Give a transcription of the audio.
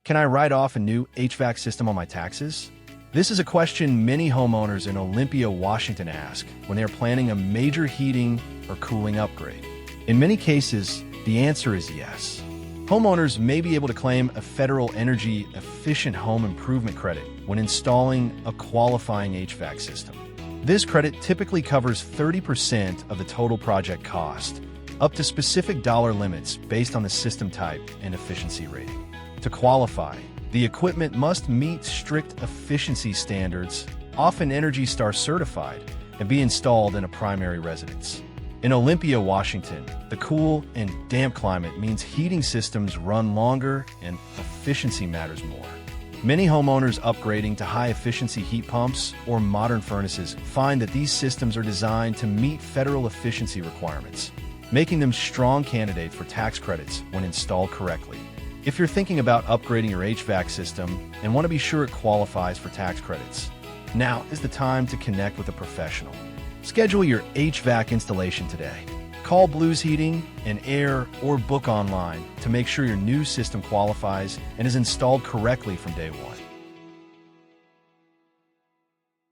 Can I write off a new HVAC system on my taxes? This is a question many homeowners in Olympia, Washington ask when they are planning a major heating or cooling upgrade. In many cases, the answer is yes. Homeowners may be able to claim a federal energy efficient home improvement credit when installing a qualifying HVAC system. This credit typically covers 30% of the total project cost, up to specific dollar limits based on the system type and efficiency rating. To qualify, the equipment must meet strict efficiency standards, often Energy Star certified, and be installed in a primary residence. In Olympia, Washington, the cool and damp climate means heating systems run longer and efficiency matters more. Many homeowners upgrading to high-efficiency heat pumps or modern furnaces find that these systems are designed to meet federal efficiency requirements, making them strong candidates for tax credits when installed correctly. If you're thinking about upgrading your HVAC system and want to be sure it qualifies for tax credits, now is the time to connect with a professional. Schedule your HVAC installation today. Call Blues Heating and Air or book online to make sure your new system qualifies and is installed correctly from day one.